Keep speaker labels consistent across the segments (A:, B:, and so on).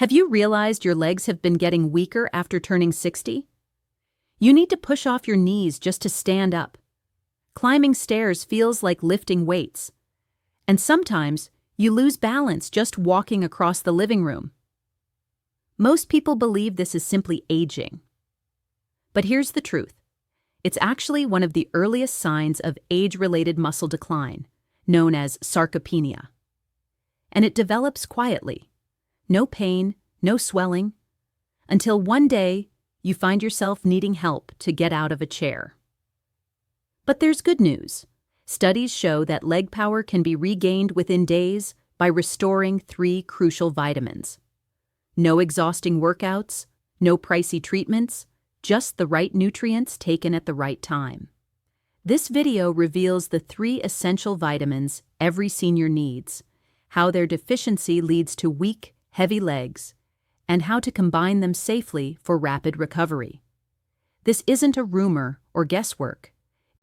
A: Have you realized your legs have been getting weaker after turning 60? You need to push off your knees just to stand up. Climbing stairs feels like lifting weights. And sometimes, you lose balance just walking across the living room. Most people believe this is simply aging. But here's the truth. It's actually one of the earliest signs of age-related muscle decline, known as sarcopenia. And it develops quietly. No pain, no swelling, until one day you find yourself needing help to get out of a chair. But there's good news. Studies show that leg power can be regained within days by restoring 3 crucial vitamins. No exhausting workouts, no pricey treatments, just the right nutrients taken at the right time. This video reveals the 3 essential vitamins every senior needs, how their deficiency leads to weak, heavy legs, and how to combine them safely for rapid recovery. This isn't a rumor or guesswork.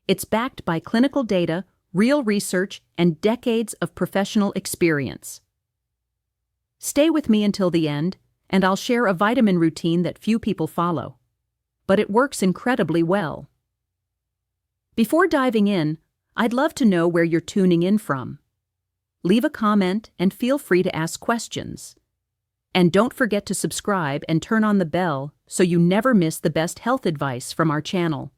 A: It's backed by clinical data, real research, and decades of professional experience. Stay with me until the end, and I'll share a vitamin routine that few people follow. But it works incredibly well. Before diving in, I'd love to know where you're tuning in from. Leave a comment and feel free to ask questions. And don't forget to subscribe and turn on the bell so you never miss the best health advice from our channel.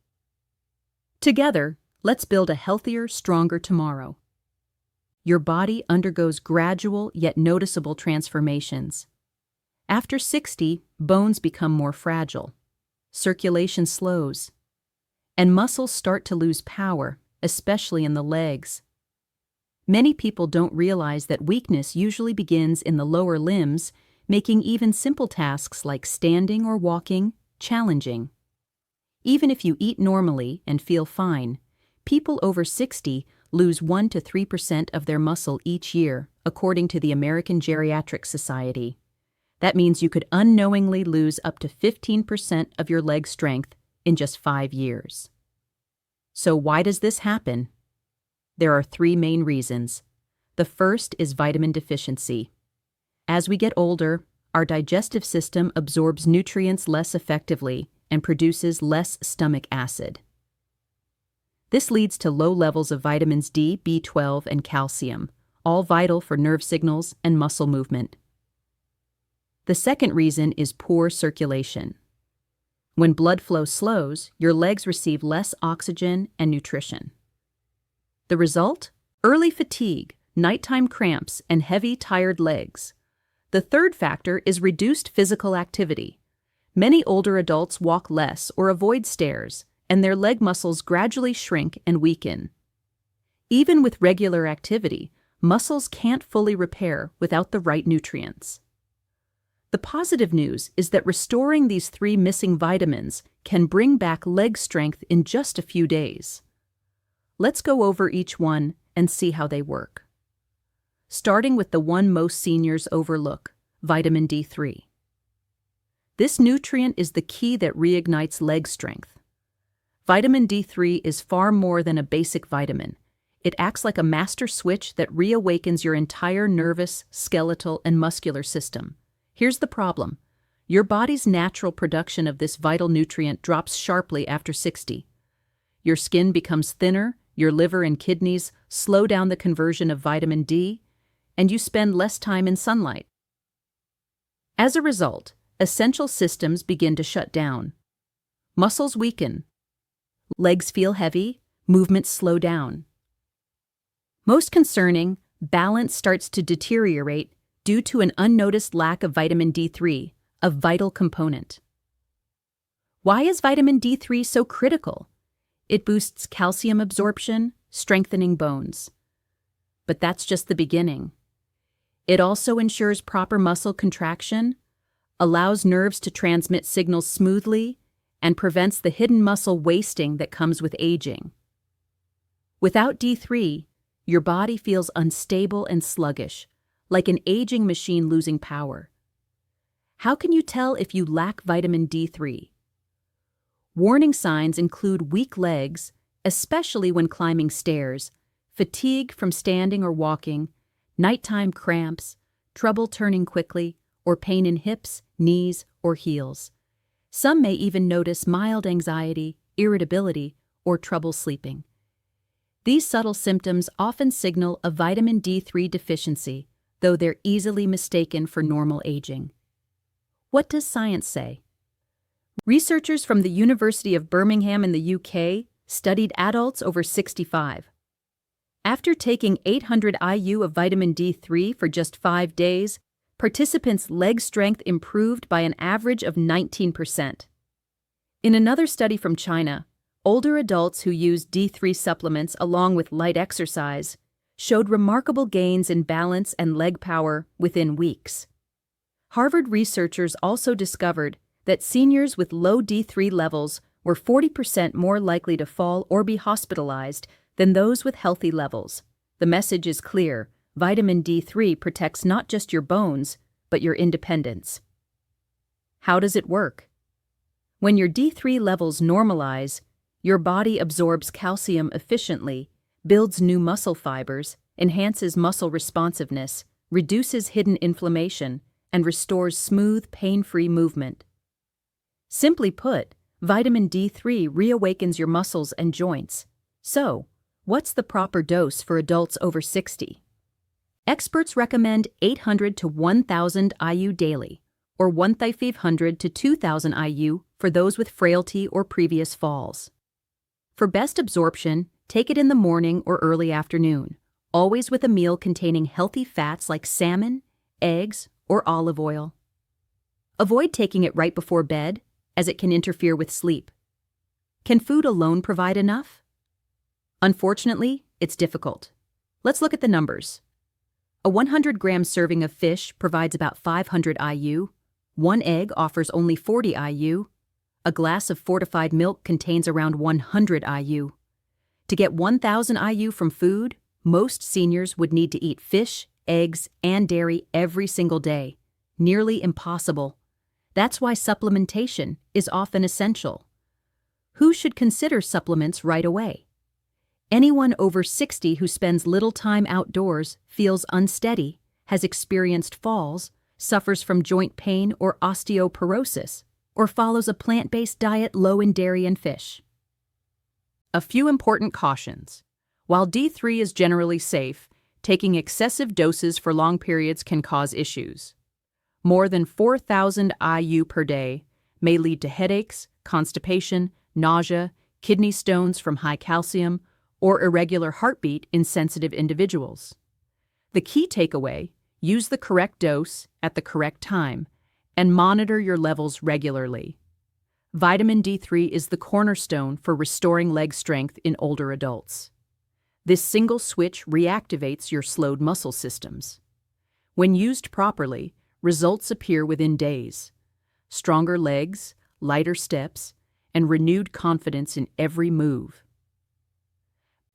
A: Together, let's build a healthier, stronger tomorrow. Your body undergoes gradual yet noticeable transformations. After 60, bones become more fragile, circulation slows, and muscles start to lose power, especially in the legs. Many people don't realize that weakness usually begins in the lower limbs, making even simple tasks like standing or walking challenging. Even if you eat normally and feel fine, people over 60 lose 1 to 3% of their muscle each year, according to the American Geriatric Society. That means you could unknowingly lose up to 15% of your leg strength in just 5 years. So why does this happen? There are 3 main reasons. The first is vitamin deficiency. As we get older, our digestive system absorbs nutrients less effectively and produces less stomach acid. This leads to low levels of vitamins D, B12, and calcium, all vital for nerve signals and muscle movement. The second reason is poor circulation. When blood flow slows, your legs receive less oxygen and nutrition. The result? Early fatigue, nighttime cramps, and heavy, tired legs. The third factor is reduced physical activity. Many older adults walk less or avoid stairs, and their leg muscles gradually shrink and weaken. Even with regular activity, muscles can't fully repair without the right nutrients. The positive news is that restoring these 3 missing vitamins can bring back leg strength in just a few days. Let's go over each one and see how they work. Starting with the one most seniors overlook, vitamin D3. This nutrient is the key that reignites leg strength. Vitamin D3 is far more than a basic vitamin. It acts like a master switch that reawakens your entire nervous, skeletal, and muscular system. Here's the problem. Your body's natural production of this vital nutrient drops sharply after 60. Your skin becomes thinner, your liver and kidneys slow down the conversion of vitamin D, and you spend less time in sunlight. As a result, essential systems begin to shut down. Muscles weaken. Legs feel heavy, movements slow down. Most concerning, balance starts to deteriorate due to an unnoticed lack of vitamin D3, a vital component. Why is vitamin D3 so critical? It boosts calcium absorption, strengthening bones. But that's just the beginning. It also ensures proper muscle contraction, allows nerves to transmit signals smoothly, and prevents the hidden muscle wasting that comes with aging. Without D3, your body feels unstable and sluggish, like an aging machine losing power. How can you tell if you lack vitamin D3? Warning signs include weak legs, especially when climbing stairs, fatigue from standing or walking, nighttime cramps, trouble turning quickly, or pain in hips, knees, or heels. Some may even notice mild anxiety, irritability, or trouble sleeping. These subtle symptoms often signal a vitamin D3 deficiency, though they're easily mistaken for normal aging. What does science say? Researchers from the University of Birmingham in the UK studied adults over 65. After taking 800 IU of vitamin D3 for just 5 days, participants' leg strength improved by an average of 19%. In another study from China, older adults who used D3 supplements along with light exercise showed remarkable gains in balance and leg power within weeks. Harvard researchers also discovered that seniors with low D3 levels were 40% more likely to fall or be hospitalized than those with healthy levels. The message is clear: vitamin D3 protects not just your bones, but your independence. How does it work? When your D3 levels normalize, your body absorbs calcium efficiently, builds new muscle fibers, enhances muscle responsiveness, reduces hidden inflammation, and restores smooth, pain-free movement. Simply put, vitamin D3 reawakens your muscles and joints. So, what's the proper dose for adults over 60? Experts recommend 800 to 1,000 IU daily, or 1,500 to 2,000 IU for those with frailty or previous falls. For best absorption, take it in the morning or early afternoon, always with a meal containing healthy fats like salmon, eggs, or olive oil. Avoid taking it right before bed, as it can interfere with sleep. Can food alone provide enough? Unfortunately, it's difficult. Let's look at the numbers. A 100-gram serving of fish provides about 500 IU, one egg offers only 40 IU, a glass of fortified milk contains around 100 IU. To get 1,000 IU from food, most seniors would need to eat fish, eggs, and dairy every single day. Nearly impossible. That's why supplementation is often essential. Who should consider supplements right away? Anyone over 60 who spends little time outdoors, feels unsteady, has experienced falls, suffers from joint pain or osteoporosis, or follows a plant-based diet low in dairy and fish. A few important cautions. While D3 is generally safe, taking excessive doses for long periods can cause issues. More than 4,000 IU per day may lead to headaches, constipation, nausea, kidney stones from high calcium, or irregular heartbeat in sensitive individuals. The key takeaway: use the correct dose at the correct time and monitor your levels regularly. Vitamin D3 is the cornerstone for restoring leg strength in older adults. This single switch reactivates your slowed muscle systems. When used properly, results appear within days. Stronger legs, lighter steps, and renewed confidence in every move.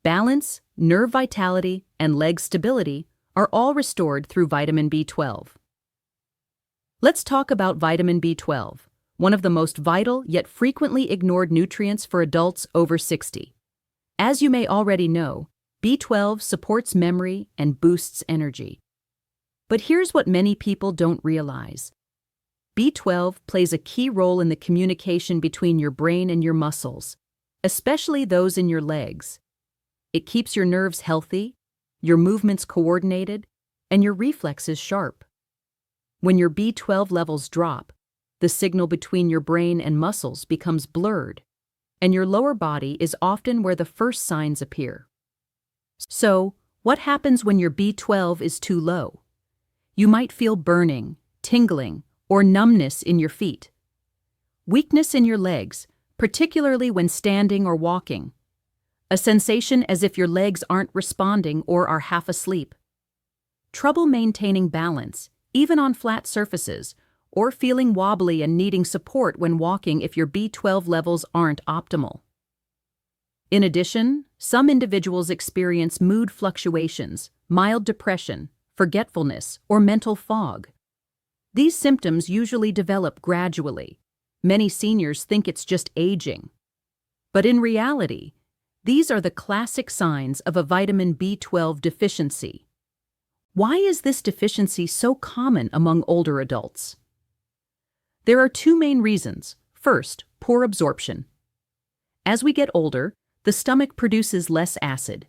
A: Balance, nerve vitality, and leg stability are all restored through vitamin B12. Let's talk about vitamin B12, one of the most vital yet frequently ignored nutrients for adults over 60. As you may already know, B12 supports memory and boosts energy. But here's what many people don't realize. B12 plays a key role in the communication between your brain and your muscles, especially those in your legs. It keeps your nerves healthy, your movements coordinated, and your reflexes sharp. When your B12 levels drop, the signal between your brain and muscles becomes blurred, and your lower body is often where the first signs appear. So, what happens when your B12 is too low? You might feel burning, tingling, or numbness in your feet. Weakness in your legs, particularly when standing or walking. A sensation as if your legs aren't responding or are half asleep. Trouble maintaining balance, even on flat surfaces, or feeling wobbly and needing support when walking if your B12 levels aren't optimal. In addition, some individuals experience mood fluctuations, mild depression, forgetfulness, or mental fog. These symptoms usually develop gradually. Many seniors think it's just aging. But in reality, these are the classic signs of a vitamin B12 deficiency. Why is this deficiency so common among older adults? There are two main reasons. First, poor absorption. As we get older, the stomach produces less acid,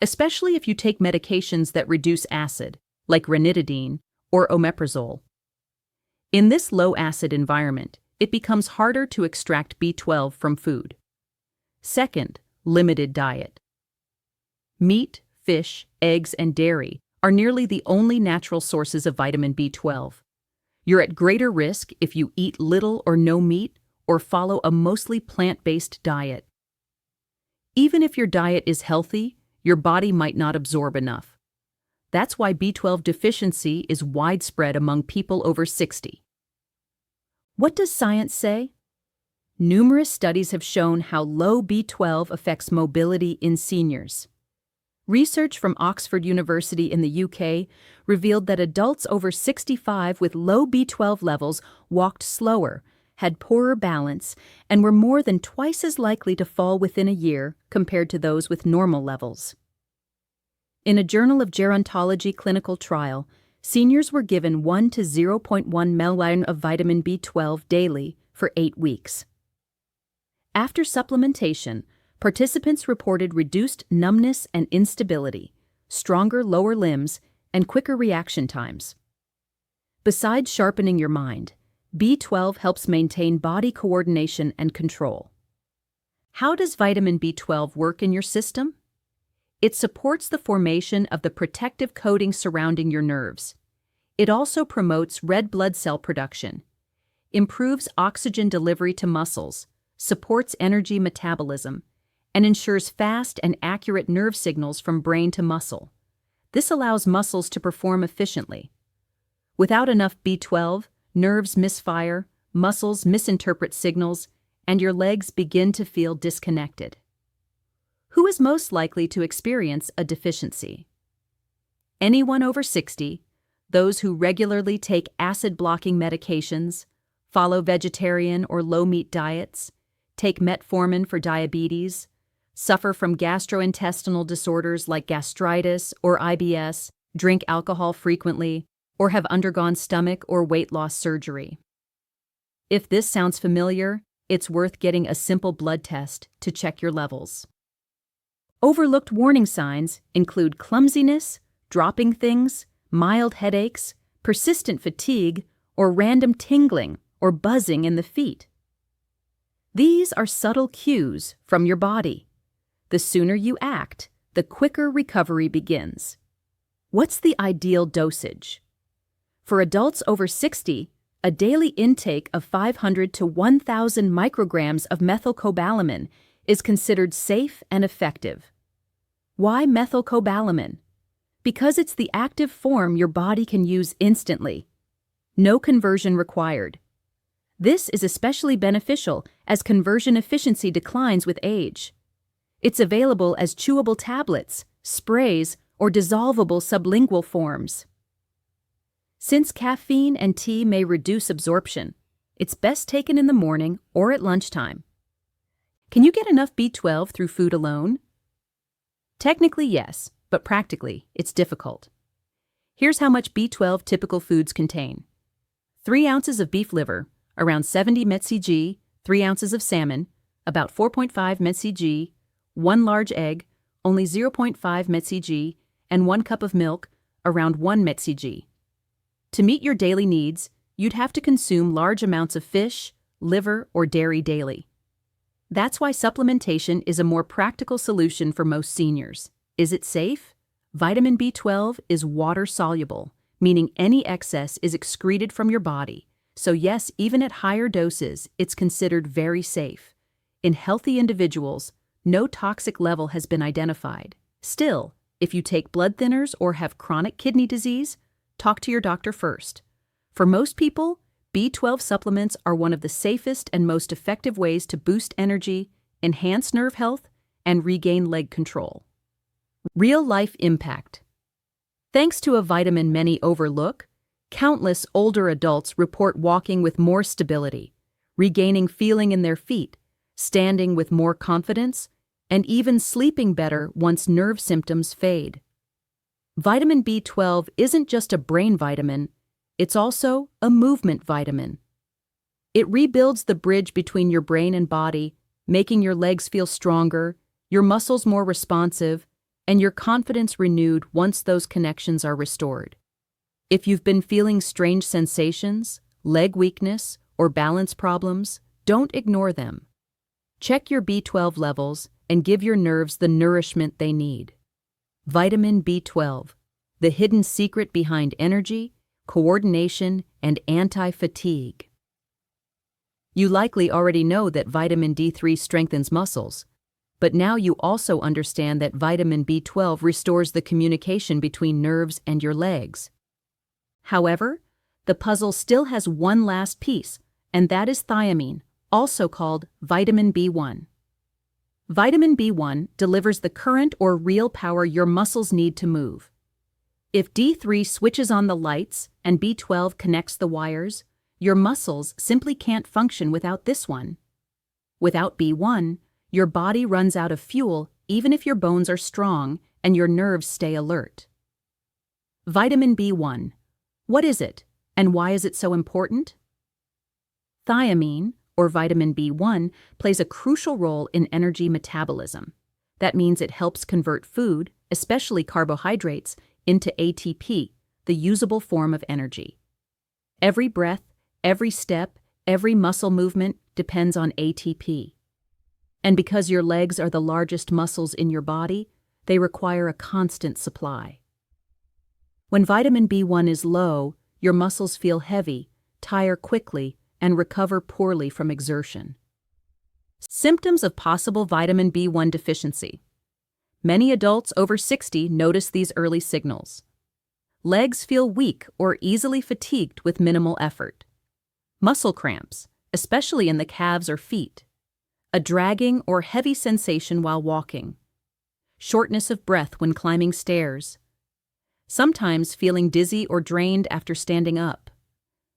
A: especially if you take medications that reduce acid, like ranitidine or omeprazole. In this low-acid environment, it becomes harder to extract B12 from food. Second, limited diet. Meat, fish, eggs, and dairy are nearly the only natural sources of vitamin B12. You're at greater risk if you eat little or no meat or follow a mostly plant-based diet. Even if your diet is healthy, your body might not absorb enough. That's why B12 deficiency is widespread among people over 60. What does science say? Numerous studies have shown how low B12 affects mobility in seniors. Research from Oxford University in the UK revealed that adults over 65 with low B12 levels walked slower, had poorer balance, and were more than twice as likely to fall within a year compared to those with normal levels. In a Journal of Gerontology clinical trial, seniors were given 1 to 0.1 ml of vitamin B12 daily for 8 weeks. After supplementation, participants reported reduced numbness and instability, stronger lower limbs, and quicker reaction times. Besides sharpening your mind, B12 helps maintain body coordination and control. How does vitamin B12 work in your system? It supports the formation of the protective coating surrounding your nerves. It also promotes red blood cell production, improves oxygen delivery to muscles, supports energy metabolism, and ensures fast and accurate nerve signals from brain to muscle. This allows muscles to perform efficiently. Without enough B12, nerves misfire, muscles misinterpret signals, and your legs begin to feel disconnected. Who is most likely to experience a deficiency? Anyone over 60, those who regularly take acid-blocking medications, follow vegetarian or low-meat diets, take metformin for diabetes, suffer from gastrointestinal disorders like gastritis or IBS, drink alcohol frequently, or have undergone stomach or weight loss surgery. If this sounds familiar, it's worth getting a simple blood test to check your levels. Overlooked warning signs include clumsiness, dropping things, mild headaches, persistent fatigue, or random tingling or buzzing in the feet. These are subtle cues from your body. The sooner you act, the quicker recovery begins. What's the ideal dosage? For adults over 60, a daily intake of 500 to 1,000 micrograms of methylcobalamin is considered safe and effective. Why methylcobalamin? Because it's the active form your body can use instantly. No conversion required. This is especially beneficial as conversion efficiency declines with age. It's available as chewable tablets, sprays, or dissolvable sublingual forms. Since caffeine and tea may reduce absorption, it's best taken in the morning or at lunchtime. Can you get enough B12 through food alone? Technically, yes, but practically, it's difficult. Here's how much B12 typical foods contain. 3 ounces of beef liver, around 70 mcg, 3 ounces of salmon, about 4.5 mcg, 1 large egg, only 0.5 mcg, and 1 cup of milk, around 1 mcg. To meet your daily needs, you'd have to consume large amounts of fish, liver, or dairy daily. That's why supplementation is a more practical solution for most seniors. Is it safe? Vitamin B12 is water-soluble, meaning any excess is excreted from your body. So yes, even at higher doses, it's considered very safe. In healthy individuals, no toxic level has been identified. Still, if you take blood thinners or have chronic kidney disease, talk to your doctor first. For most people, B12 supplements are one of the safest and most effective ways to boost energy, enhance nerve health, and regain leg control. Real-life impact. Thanks to a vitamin many overlook, countless older adults report walking with more stability, regaining feeling in their feet, standing with more confidence, and even sleeping better once nerve symptoms fade. Vitamin B12 isn't just a brain vitamin, it's also a movement vitamin. It rebuilds the bridge between your brain and body, making your legs feel stronger, your muscles more responsive, and your confidence renewed once those connections are restored. If you've been feeling strange sensations, leg weakness, or balance problems, don't ignore them. Check your B12 levels and give your nerves the nourishment they need. Vitamin B12, the hidden secret behind energy, coordination, and anti-fatigue. You likely already know that vitamin D3 strengthens muscles, but now you also understand that vitamin B12 restores the communication between nerves and your legs. However, the puzzle still has one last piece, and that is thiamine, also called vitamin B1. Vitamin B1 delivers the current or real power your muscles need to move. If D3 switches on the lights and B12 connects the wires, your muscles simply can't function without this one. Without B1, your body runs out of fuel even if your bones are strong and your nerves stay alert. Vitamin B1. What is it, and why is it so important? Thiamine, or vitamin B1, plays a crucial role in energy metabolism. That means it helps convert food, especially carbohydrates, into ATP, the usable form of energy. Every breath, every step, every muscle movement depends on ATP. And because your legs are the largest muscles in your body, they require a constant supply. When vitamin B1 is low, your muscles feel heavy, tire quickly, and recover poorly from exertion. Symptoms of possible vitamin B1 deficiency. Many adults over 60 notice these early signals. Legs feel weak or easily fatigued with minimal effort. Muscle cramps, especially in the calves or feet. A dragging or heavy sensation while walking. Shortness of breath when climbing stairs. Sometimes feeling dizzy or drained after standing up.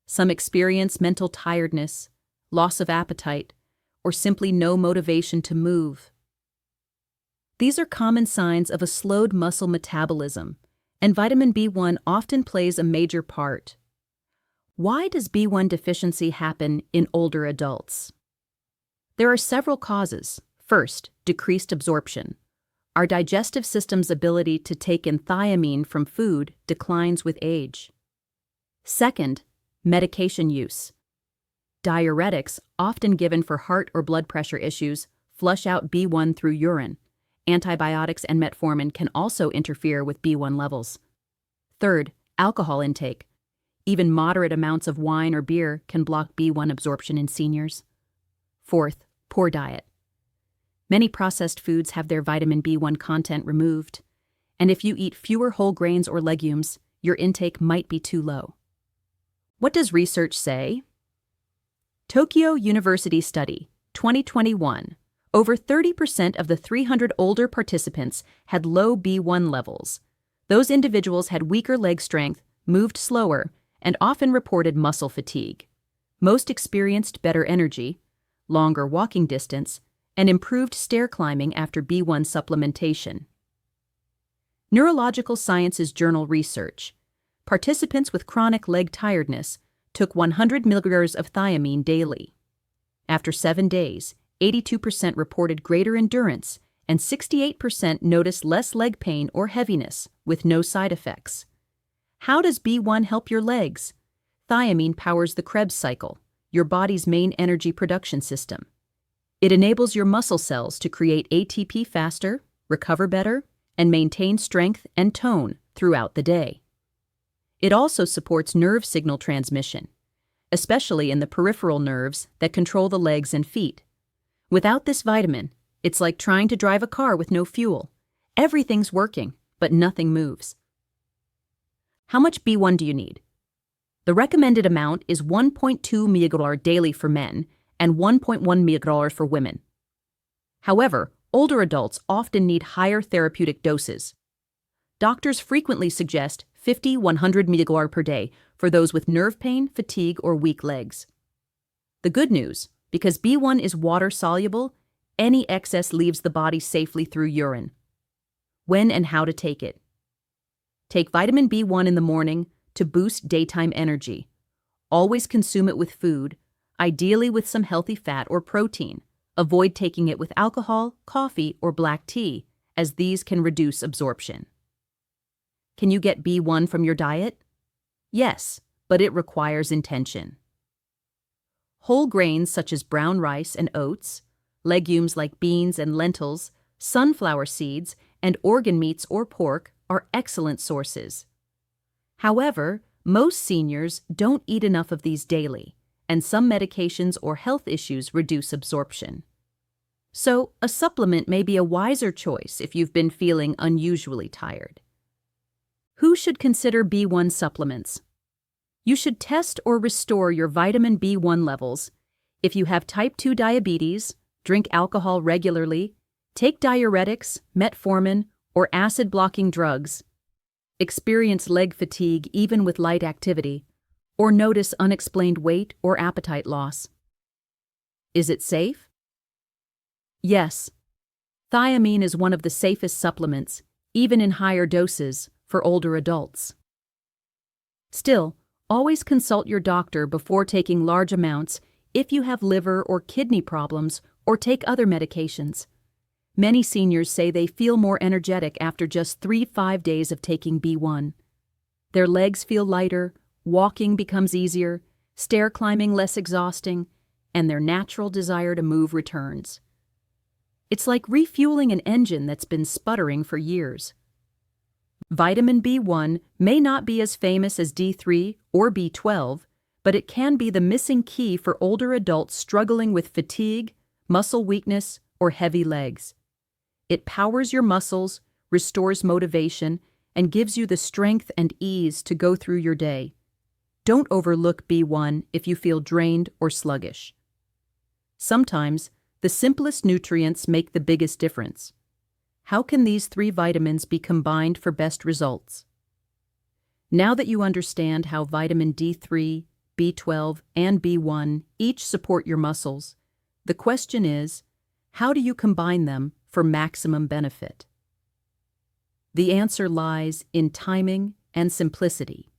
A: Some experience mental tiredness, loss of appetite, or simply no motivation to move. These are common signs of a slowed muscle metabolism, and vitamin B1 often plays a major part. Why does B1 deficiency happen in older adults? There are several causes. First, decreased absorption. Our digestive system's ability to take in thiamine from food declines with age. Second, medication use. Diuretics, often given for heart or blood pressure issues, flush out B1 through urine. Antibiotics and metformin can also interfere with B1 levels. Third, alcohol intake. Even moderate amounts of wine or beer can block B1 absorption in seniors. Fourth, poor diet. Many processed foods have their vitamin B1 content removed, and if you eat fewer whole grains or legumes, your intake might be too low. What does research say? Tokyo University Study, 2021. Over 30% of the 300 older participants had low B1 levels. Those individuals had weaker leg strength, moved slower, and often reported muscle fatigue. Most experienced better energy, longer walking distance, and improved stair climbing after B1 supplementation. Neurological Sciences Journal research. Participants with chronic leg tiredness took 100 milligrams of thiamine daily. After 7 days, 82% reported greater endurance, and 68% noticed less leg pain or heaviness, with no side effects. How does B1 help your legs? Thiamine powers the Krebs cycle, your body's main energy production system. It enables your muscle cells to create ATP faster, recover better, and maintain strength and tone throughout the day. It also supports nerve signal transmission, especially in the peripheral nerves that control the legs and feet. Without this vitamin, it's like trying to drive a car with no fuel. Everything's working, but nothing moves. How much B1 do you need? The recommended amount is 1.2 mg daily for men and 1.1 mg for women. However, older adults often need higher therapeutic doses. Doctors frequently suggest 50-100 mg per day for those with nerve pain, fatigue, or weak legs. The good news, because B1 is water-soluble, any excess leaves the body safely through urine. When and how to take it. Take vitamin B1 in the morning to boost daytime energy. Always consume it with food, ideally with some healthy fat or protein. Avoid taking it with alcohol, coffee, or black tea, as these can reduce absorption. Can you get B1 from your diet? Yes, but it requires intention. Whole grains such as brown rice and oats, legumes like beans and lentils, sunflower seeds, and organ meats or pork are excellent sources. However, most seniors don't eat enough of these daily, and some medications or health issues reduce absorption. So, a supplement may be a wiser choice if you've been feeling unusually tired. Who should consider B1 supplements? You should test or restore your vitamin B1 levels if you have type 2 diabetes, drink alcohol regularly, take diuretics, metformin, or acid-blocking drugs, experience leg fatigue even with light activity, or notice unexplained weight or appetite loss. Is it safe? Yes. Thiamine is one of the safest supplements, even in higher doses, for older adults. Still, always consult your doctor before taking large amounts if you have liver or kidney problems or take other medications. Many seniors say they feel more energetic after just 3-5 days of taking B1. Their legs feel lighter, walking becomes easier, stair climbing less exhausting, and their natural desire to move returns. It's like refueling an engine that's been sputtering for years. Vitamin B1 may not be as famous as D3 or B12, but it can be the missing key for older adults struggling with fatigue, muscle weakness, or heavy legs. It powers your muscles, restores motivation, and gives you the strength and ease to go through your day. Don't overlook B1 if you feel drained or sluggish. Sometimes, the simplest nutrients make the biggest difference. How can these 3 vitamins be combined for best results? Now that you understand how vitamin D3, B12, and B1 each support your muscles, the question is, how do you combine them for maximum benefit? The answer lies in timing and simplicity.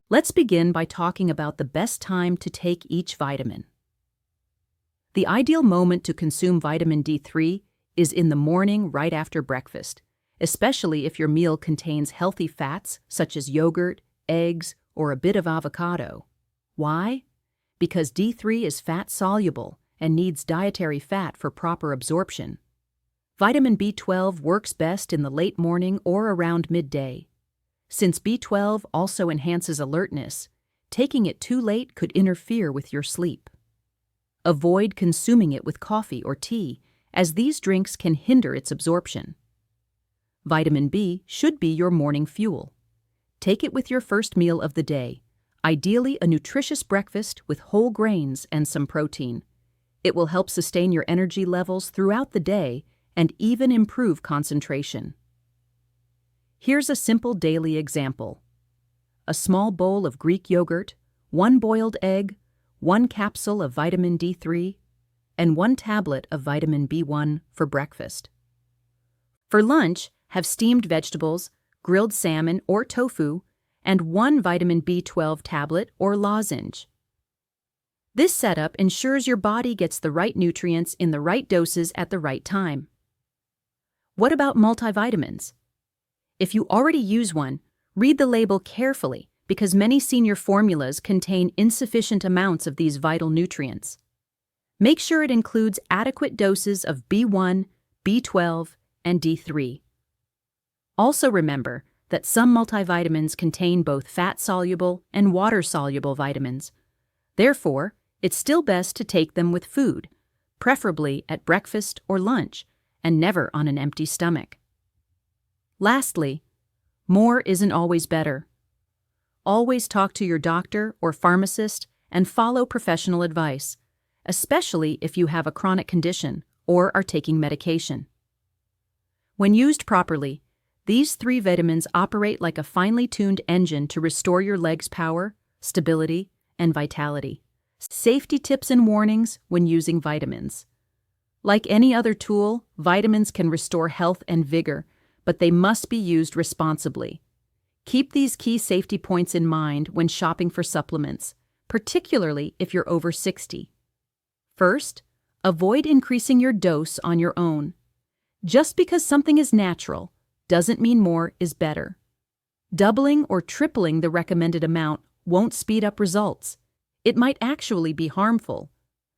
A: Let's begin by talking about the best time to take each vitamin. The ideal moment to consume vitamin D3 is in the morning right after breakfast, especially if your meal contains healthy fats such as yogurt, eggs, or a bit of avocado. Why? Because D3 is fat-soluble and needs dietary fat for proper absorption. Vitamin B12 works best in the late morning or around midday. Since B12 also enhances alertness, taking it too late could interfere with your sleep. Avoid consuming it with coffee or tea, as these drinks can hinder its absorption. Vitamin B should be your morning fuel. Take it with your first meal of the day, ideally a nutritious breakfast with whole grains and some protein. It will help sustain your energy levels throughout the day and even improve concentration. Here's a simple daily example. A small bowl of Greek yogurt, 1 boiled egg, 1 capsule of vitamin D3, and 1 tablet of vitamin B1 for breakfast. For lunch, have steamed vegetables, grilled salmon or tofu, and 1 vitamin B12 tablet or lozenge. This setup ensures your body gets the right nutrients in the right doses at the right time. What about multivitamins? If you already use one, read the label carefully because many senior formulas contain insufficient amounts of these vital nutrients. Make sure it includes adequate doses of B1, B12, and D3. Also remember that some multivitamins contain both fat-soluble and water-soluble vitamins. Therefore, it's still best to take them with food, preferably at breakfast or lunch, and never on an empty stomach. Lastly, more isn't always better. Always talk to your doctor or pharmacist and follow professional advice, especially if you have a chronic condition or are taking medication. When used properly, these 3 vitamins operate like a finely tuned engine to restore your legs' power, stability, and vitality. Safety tips and warnings when using vitamins. Like any other tool, vitamins can restore health and vigor, but they must be used responsibly. Keep these key safety points in mind when shopping for supplements, particularly if you're over 60. First, avoid increasing your dose on your own. Just because something is natural doesn't mean more is better. Doubling or tripling the recommended amount won't speed up results. It might actually be harmful.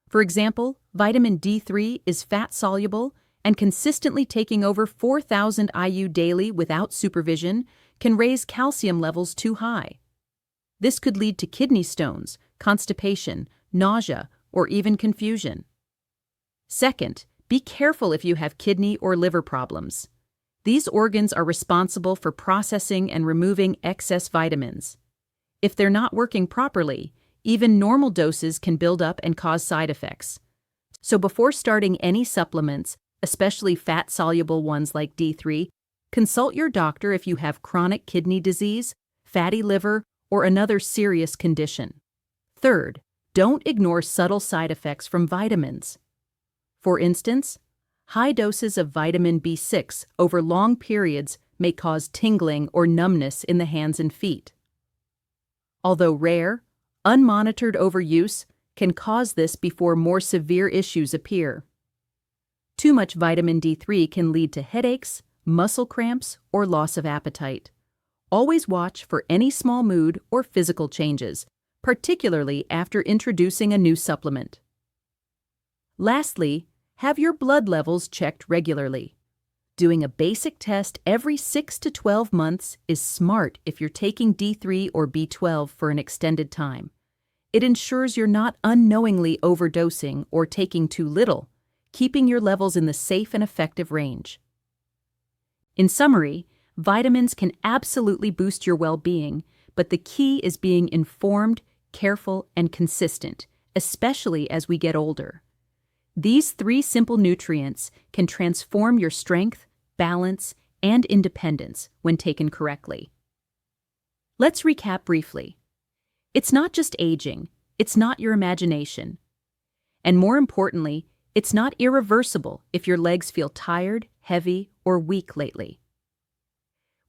A: For example, vitamin D3 is fat-soluble, and consistently taking over 4,000 IU daily without supervision can raise calcium levels too high. This could lead to kidney stones, constipation, nausea, or even confusion. Second, be careful if you have kidney or liver problems. These organs are responsible for processing and removing excess vitamins. If they're not working properly, even normal doses can build up and cause side effects. So before starting any supplements, especially fat-soluble ones like D3, consult your doctor if you have chronic kidney disease, fatty liver, or another serious condition. Third, don't ignore subtle side effects from vitamins. For instance, high doses of vitamin B6 over long periods may cause tingling or numbness in the hands and feet. Although rare, unmonitored overuse can cause this before more severe issues appear. Too much vitamin D3 can lead to headaches, muscle cramps, or loss of appetite. Always watch for any small mood or physical changes, particularly after introducing a new supplement. Lastly, have your blood levels checked regularly. Doing a basic test every 6 to 12 months is smart if you're taking D3 or B12 for an extended time. It ensures you're not unknowingly overdosing or taking too little, keeping your levels in the safe and effective range. In summary, vitamins can absolutely boost your well-being, but the key is being informed, careful, and consistent, especially as we get older. These 3 simple nutrients can transform your strength, balance, and independence when taken correctly. Let's recap briefly. It's not just aging, it's not your imagination. And more importantly, it's not irreversible if your legs feel tired, heavy, or weak lately.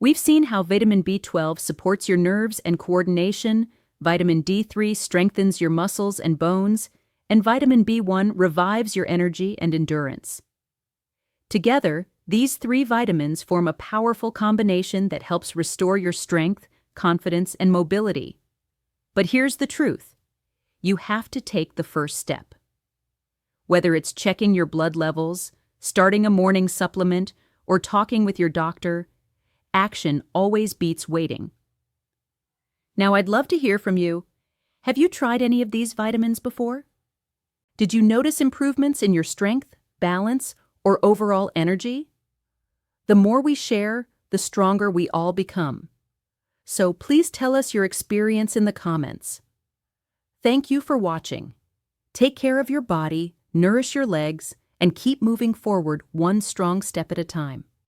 A: We've seen how vitamin B12 supports your nerves and coordination, vitamin D3 strengthens your muscles and bones, and vitamin B1 revives your energy and endurance. Together, these 3 vitamins form a powerful combination that helps restore your strength, confidence, and mobility. But here's the truth. You have to take the first step. Whether it's checking your blood levels, starting a morning supplement, or talking with your doctor, action always beats waiting. Now, I'd love to hear from you. Have you tried any of these vitamins before? Did you notice improvements in your strength, balance, or overall energy? The more we share, the stronger we all become. So please tell us your experience in the comments. Thank you for watching. Take care of your body, nourish your legs, and keep moving forward one strong step at a time.